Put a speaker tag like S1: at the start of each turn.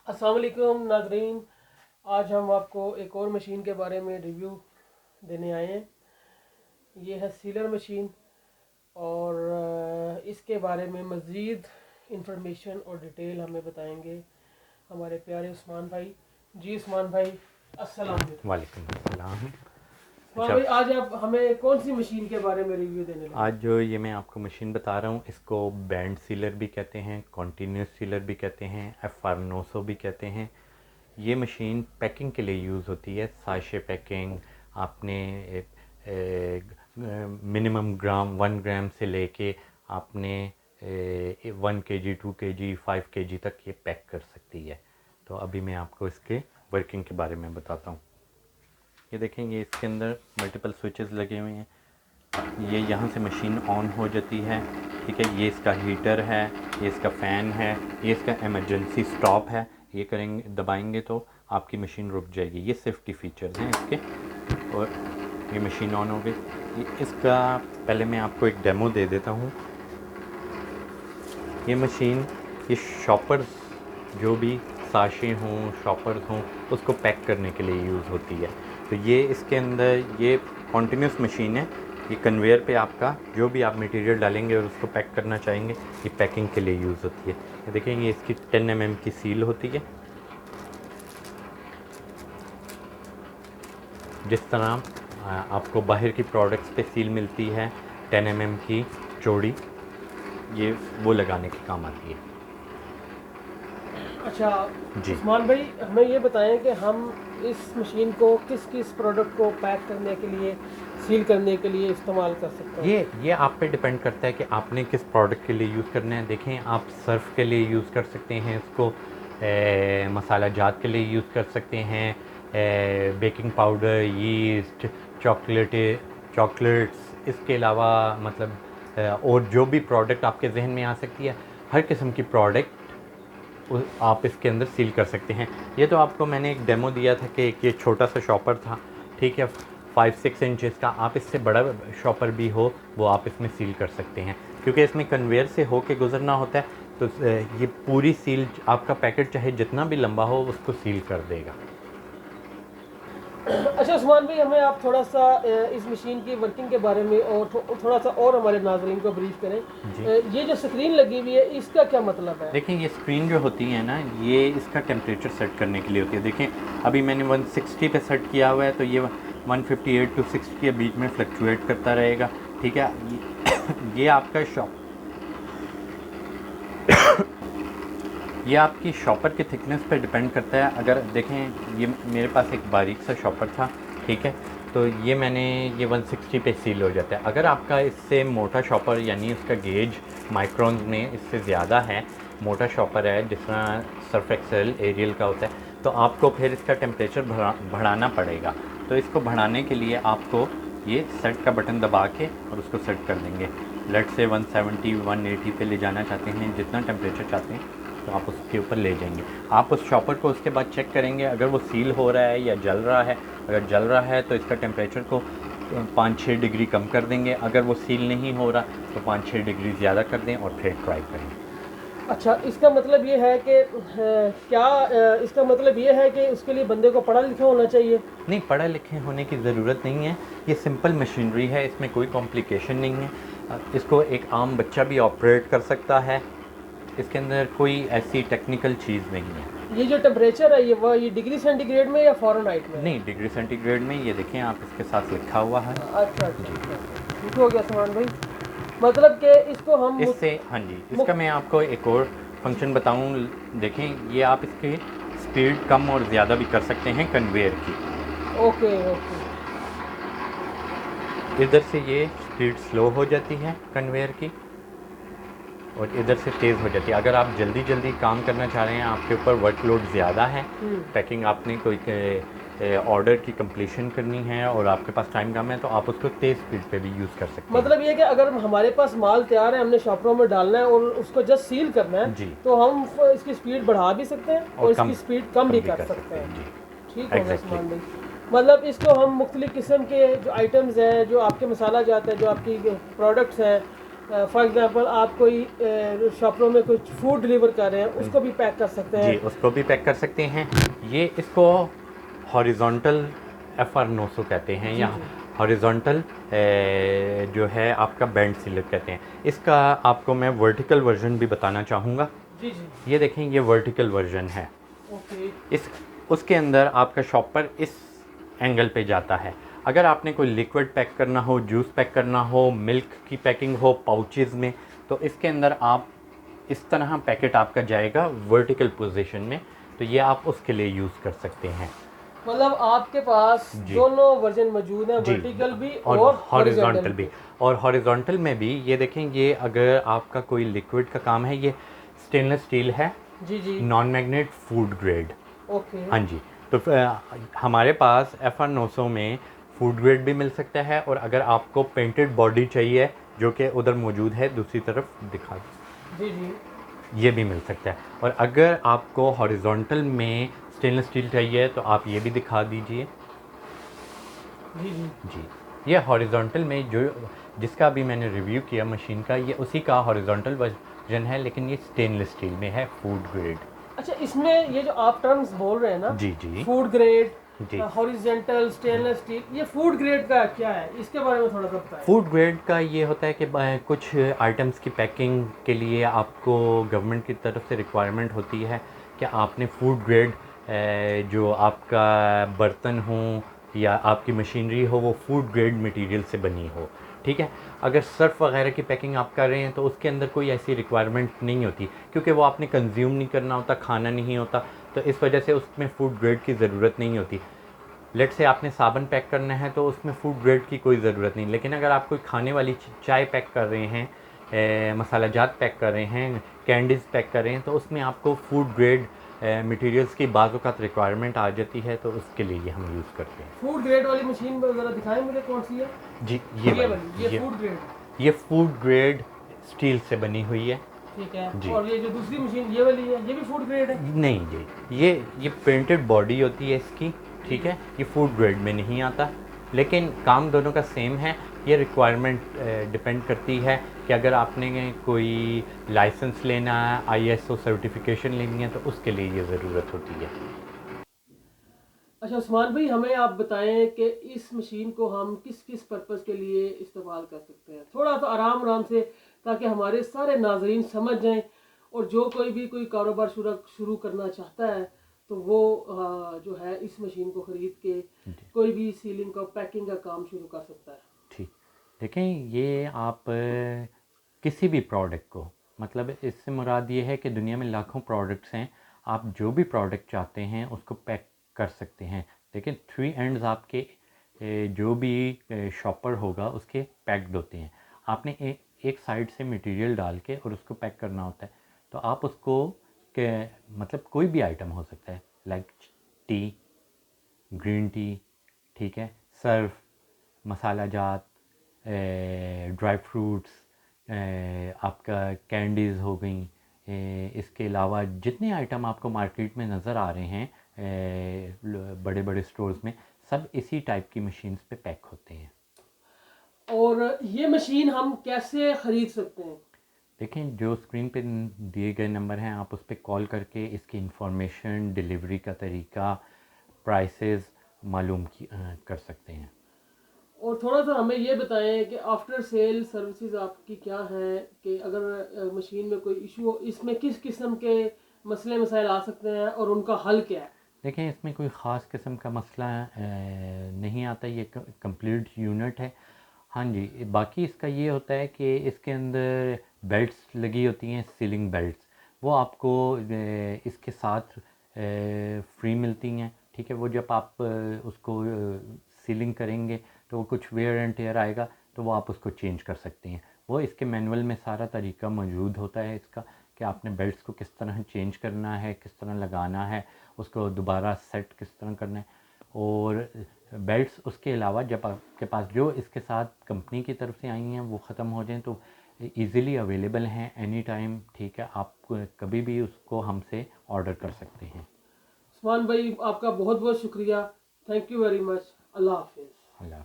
S1: अस्सलाम वालेकुम नाजरीन। आज हम आपको एक और मशीन के बारे में रिव्यू देने आए हैं। ये है सीलर मशीन और इसके बारे में मज़ीद इंफॉर्मेशन और डिटेल हमें बताएंगे हमारे प्यारे उस्मान भाई। जी उस्मान भाई, अस्सलाम वालेकुम।
S2: वालेकुम अस्सलाम।
S1: उस्मान
S2: अच्छा,
S1: भाई, आज आप हमें कौन सी मशीन के बारे में रिव्यू देने लगे?
S2: आज जो ये मैं आपको मशीन बता रहा हूँ इसको बैंड सीलर भी कहते हैं, कॉन्टीन्यूस सीलर भी कहते हैं, FR 900 भी कहते हैं। ये मशीन पैकिंग के लिए यूज़ होती है, साशे पैकिंग। आपने मिनिमम ग्राम 1 ग्राम से लेके आपने 1 kg 2 kg 5 kg तक ये पैक कर सकती है। तो अभी मैं आपको इसके वर्किंग के बारे में बताता हूँ। ये देखेंगे इसके अंदर मल्टीपल स्विचेस लगे हुए हैं। ये यहाँ से मशीन ऑन हो जाती है, ठीक है। ये इसका हीटर है, ये इसका फ़ैन है, ये इसका इमरजेंसी स्टॉप है। ये करेंगे, दबाएंगे तो आपकी मशीन रुक जाएगी। ये सेफ्टी फीचर्स हैं इसके। और ये मशीन ऑन हो गई। ये इसका पहले मैं आपको एक डेमो दे देता हूँ। ये मशीन, ये शॉपर्स, जो भी साशे हों, शॉपर्स हों, उसको पैक करने के लिए यूज़ होती है। तो ये इसके अंदर ये कॉन्टीन्यूस मशीन है। ये कन्वेयर पे आपका जो भी आप मटेरियल डालेंगे और उसको पैक करना चाहेंगे, ये पैकिंग के लिए यूज़ होती है। ये देखेंगे इसकी 10 mm की सील होती है। जिस तरह आपको बाहर की प्रोडक्ट्स पे सील मिलती है 10 mm की चौड़ी, ये वो लगाने के काम आती है।
S1: अच्छा
S2: जी,
S1: उस्मान भाई, हमें ये बताएं कि हम इस मशीन को किस किस प्रोडक्ट को पैक करने के लिए, सील करने के लिए इस्तेमाल कर सकते हैं?
S2: ये आप पे डिपेंड करता है कि आपने किस प्रोडक्ट के लिए यूज़ करना है। देखें, आप सर्फ के लिए यूज़ कर सकते हैं इसको, मसाला जात के लिए यूज़ कर सकते हैं, बेकिंग पाउडर, यीस्ट, चॉकलेट्स, इसके अलावा मतलब और जो भी प्रोडक्ट आपके जहन में आ सकती है, हर किस्म की प्रोडक्ट आप इसके अंदर सील कर सकते हैं। ये तो आपको मैंने एक डेमो दिया था कि एक ये छोटा सा शॉपर था, ठीक है, 5-6 इंचेस का। आप इससे बड़ा शॉपर भी हो वो आप इसमें सील कर सकते हैं, क्योंकि इसमें कन्वेयर से हो के गुजरना होता है। तो ये पूरी सील, आपका पैकेट चाहे जितना भी लंबा हो उसको सील कर देगा।
S1: अच्छा उस्मान भाई, हमें आप थोड़ा सा इस मशीन की वर्किंग के बारे में और थोड़ा सा और हमारे नाज़रीन को ब्रीफ करें।
S2: जी,
S1: ये जो स्क्रीन लगी हुई है, इसका क्या मतलब है?
S2: देखें, ये स्क्रीन जो होती है ना, ये इसका टेम्परेचर सेट करने के लिए होती है। देखें, अभी मैंने 160 पे सेट किया हुआ है, तो ये 158 to 60 के बीच में फ्लक्चुएट करता रहेगा, ठीक है। ये आपका ये आपकी शॉपर की थिकनेस पे डिपेंड करता है। अगर देखें, ये मेरे पास एक बारीक सा शॉपर था, ठीक है, तो ये मैंने ये 160 पे सील हो जाता है। अगर आपका इससे मोटा शॉपर, यानी उसका गेज माइक्रोन्स में इससे ज़्यादा है, मोटा शॉपर है, जिस तरह सर्फ एक्सेल, एरियल का होता है, तो आपको फिर इसका टेम्परेचर बढ़ाना पड़ेगा। तो इसको बढ़ाने के लिए आपको ये सेट का बटन दबा के और उसको सेट कर देंगे। लेट से 170 180 पे ले जाना चाहते हैं, जितना टेम्परेचर चाहते हैं तो आप उसके ऊपर ले जाएंगे। आप उस शॉपर को उसके बाद चेक करेंगे, अगर वो सील हो रहा है या जल रहा है। अगर जल रहा है तो इसका टेम्परेचर को 5-6 डिग्री कम कर देंगे। अगर वो सील नहीं हो रहा तो 5-6 डिग्री ज़्यादा कर दें और फिर ट्राई करें।
S1: अच्छा, इसका मतलब ये है कि इसका मतलब ये है कि उसके लिए बंदे को पढ़ा लिखा होना चाहिए?
S2: नहीं, पढ़े लिखे होने की ज़रूरत नहीं है। ये सिंपल मशीनरी है, इसमें कोई कॉम्प्लिकेशन नहीं है। इसको एक आम बच्चा भी ऑपरेट कर सकता है। इसके अंदर कोई ऐसी टेक्निकल चीज़ नहीं है।
S1: ये जो टेम्परेचर है, ये डिग्री सेंटीग्रेड में या फ़ारेनहाइट में?
S2: नहीं, डिग्री सेंटीग्रेड में। ये देखें, आप इसके साथ लिखा हुआ है।
S1: अच्छा अच्छा
S2: जी,
S1: अच्छा, ठीक हो गया समान भाई। मतलब कि इसको हम
S2: इससे, हाँ जी, इसका मैं आपको एक और फंक्शन बताऊं। देखें, ये आप इसकी स्पीड कम और ज़्यादा भी कर सकते हैं कन्वेयर की।
S1: Okay okay.
S2: इधर से ये स्पीड स्लो हो जाती है कन्वेयर की और इधर से तेज़ हो जाती है। अगर आप जल्दी जल्दी काम करना चाह रहे हैं, आपके ऊपर वर्कलोड ज़्यादा है, पैकिंग आपने कोई ऑर्डर की कंप्लीशन करनी है और आपके पास टाइम कम है, तो आप उसको तेज़ स्पीड पे भी यूज़ कर सकते हैं।
S1: मतलब ये कि अगर हमारे पास माल तैयार है, हमने शॉपरों में डालना है और उसको जस्ट सील करना है,
S2: जी,
S1: तो हम इसकी स्पीड बढ़ा भी सकते हैं और इसकी स्पीड कम भी कर सकते हैं।
S2: जी,
S1: ठीक हो गया
S2: एग्जैक्टली।
S1: समान भाई। मतलब इसको हम मुख्तलिफ किस्म के जो आइटम्स हैं, जो आपके मसाला जात है, जो आपकी प्रोडक्ट्स हैं, फॉर एग्जांपल आप कोई शॉपों में कुछ फूड डिलीवर कर रहे हैं, उसको भी पैक कर सकते हैं।
S2: जी, उसको भी पैक कर सकते हैं। ये इसको हॉरिजॉन्टल FR 900 कहते हैं,
S1: जी
S2: या
S1: जी
S2: हॉरिजॉन्टल जो है आपका बैंड सीलर कहते हैं। इसका आपको मैं वर्टिकल वर्जन भी बताना चाहूँगा।
S1: जी जी।
S2: ये देखें, ये वर्टिकल वर्जन है।
S1: ओके।
S2: इस उसके अंदर आपका शॉपर इस एंगल पे जाता है। अगर आपने कोई लिक्विड पैक करना हो, जूस पैक करना हो, मिल्क की पैकिंग हो पाउचेज़ में, तो इसके अंदर आप इस तरह पैकेट आपका जाएगा वर्टिकल पोजीशन में। तो ये आप उसके लिए यूज़ कर सकते हैं।
S1: मतलब आपके पास
S2: जी
S1: दोनों वर्जन मौजूद हैं,
S2: जी,
S1: वर्टिकल भी
S2: और
S1: और
S2: हॉरिजॉन्टल
S1: हॉरिजॉन्टल
S2: भी।
S1: भी।
S2: और हॉरिजॉन्टल में भी ये देखें, ये अगर आपका कोई लिक्विड का काम है, ये स्टेनलेस स्टील है,
S1: जी जी।
S2: Non magnet food grade.
S1: Okay.
S2: हाँ जी। तो हमारे पास FR 900 में फूड ग्रेड भी मिल सकता है, और अगर आपको पेंटेड बॉडी चाहिए, जो कि उधर मौजूद है दूसरी तरफ दिखा,
S1: जी जी।
S2: ये भी मिल सकता है। और अगर आपको हॉरिजॉन्टल में स्टेनलेस स्टील चाहिए, तो आप ये भी दिखा दीजिए।
S1: जी जी।
S2: जी, ये हॉरिजॉन्टल में जो जिसका भी मैंने रिव्यू किया मशीन का, ये उसी का हॉरिजॉन्टल वर्जन है, लेकिन ये स्टेनलेस स्टील में है, फूड ग्रेड।
S1: अच्छा, इसमें ये जो आप टर्म्स बोल रहे हैं ना,
S2: जी जी
S1: फूड ग्रेड,
S2: जी।
S1: हॉरिजेंटल, स्टेनलेस स्टील, ये फूड ग्रेड का क्या है, इसके बारे में थोड़ा सा बताएं।
S2: फूड ग्रेड का ये होता है कि कुछ आइटम्स की पैकिंग के लिए आपको गवर्नमेंट की तरफ से रिक्वायरमेंट होती है कि आपने फूड ग्रेड जो आपका बर्तन हो या आपकी मशीनरी हो, वो फूड ग्रेड मटेरियल से बनी हो। ठीक है। अगर सर्फ वगैरह की पैकिंग आप कर रहे हैं, तो उसके अंदर कोई ऐसी रिक्वायरमेंट नहीं होती, क्योंकि वो आपने कंज्यूम नहीं करना होता, खाना नहीं होता, तो इस वजह से उसमें फ़ूड ग्रेड की ज़रूरत नहीं होती। लेट से आपने साबुन पैक करना है, तो उसमें फ़ूड ग्रेड की कोई ज़रूरत नहीं। लेकिन अगर आप कोई खाने वाली चाय पैक कर रहे हैं, मसाला जात पैक कर रहे हैं, कैंडीज़ पैक कर रहे हैं, तो उसमें आपको फ़ूड ग्रेड मटेरियल्स की बाज़ रिक्वायरमेंट आ जाती है, तो उसके लिए हम यूज़ करते हैं।
S1: फूड ग्रेड वाली मशीन ज़रा दिखाएं मुझे, कौन सी है।
S2: जी,
S1: ये वाली, ये फूड ग्रेड।
S2: ये फूड ग्रेड स्टील से बनी हुई है।
S1: ठीक है।
S2: जी।
S1: और ये जो दूसरी मशीन ये वाली है, ये भी फूड ग्रेड है।
S2: नहीं जी, ये पेंटेड बॉडी होती है इसकी। ठीक है। ये फूड ग्रेड में नहीं आता, लेकिन काम दोनों का सेम है। ये रिक्वायरमेंट डिपेंड करती है कि अगर आपने कोई लाइसेंस लेना है, ISO सर्टिफिकेशन लेनी है, तो उसके लिए ये ज़रूरत होती है।
S1: अच्छा उस्मान भाई, हमें आप बताएं कि इस मशीन को हम किस किस पर्पज़ के लिए इस्तेमाल कर सकते हैं, थोड़ा सा आराम आराम से, ताकि हमारे सारे नाजरीन समझ जाएं, और जो कोई भी कोई कारोबार शुरू करना चाहता है, तो वो जो है इस मशीन को ख़रीद के कोई भी सीलिंग का, पैकिंग का काम शुरू कर सकता है।
S2: ठीक। देखें, ये आप किसी भी प्रोडक्ट को, मतलब इससे मुराद ये है कि दुनिया में लाखों प्रोडक्ट्स हैं, आप जो भी प्रोडक्ट चाहते हैं उसको पैक कर सकते हैं। लेकिन 3 एंड्स आपके जो भी शॉपर होगा उसके पैक्ड होते हैं। आपने एक साइड से मटेरियल डाल के और उसको पैक करना होता है। तो आप उसको के मतलब कोई भी आइटम हो सकता है, लाइक टी, ग्रीन टी, ठीक है, सर्फ, मसाला जात, ड्राई फ्रूट्स, आपका कैंडीज़ हो गई, इसके अलावा जितने आइटम आपको मार्केट में नज़र आ रहे हैं बड़े बड़े स्टोर्स में, सब इसी टाइप की मशीन्स पे पैक होते हैं।
S1: और ये मशीन हम कैसे ख़रीद सकते हैं?
S2: देखें, जो स्क्रीन पे दिए गए नंबर हैं, आप उस पर कॉल करके इसकी इंफॉर्मेशन, डिलीवरी का तरीका, प्राइसेस मालूम कर सकते हैं।
S1: और थोड़ा सा हमें ये बताएं कि आफ्टर सेल सर्विसेज आपकी क्या हैं, कि अगर मशीन में कोई इशू हो, इसमें किस किस्म के मसले मसाइल आ सकते हैं और उनका हल क्या है?
S2: देखें, इसमें कोई ख़ास किस्म का मसला नहीं आता, ये कंप्लीट यूनिट है। हाँ जी, बाकी इसका ये होता है कि इसके अंदर बेल्ट्स लगी होती हैं, सीलिंग बेल्ट्स, वो आपको इसके साथ फ्री मिलती हैं। ठीक है। वो जब आप उसको सीलिंग करेंगे, तो वो कुछ वेयर एंड टेयर आएगा, तो वो आप उसको चेंज कर सकते हैं। वो इसके मैनुअल में सारा तरीका मौजूद होता है इसका, कि आपने बेल्ट्स को किस तरह चेंज करना है, किस तरह लगाना है, उसको दोबारा सेट किस तरह करना है। और बेल्ट्स उसके अलावा जब आपके पास जो इसके साथ कंपनी की तरफ से आई हैं वो ख़त्म हो जाएं, तो इजीली अवेलेबल हैं एनी टाइम। ठीक है। आप कभी भी उसको हमसे ऑर्डर कर सकते हैं।
S1: उस्मान भाई, आपका बहुत बहुत शुक्रिया। Thank you very much. अल्लाह हाफिज़।
S2: अल्लाह।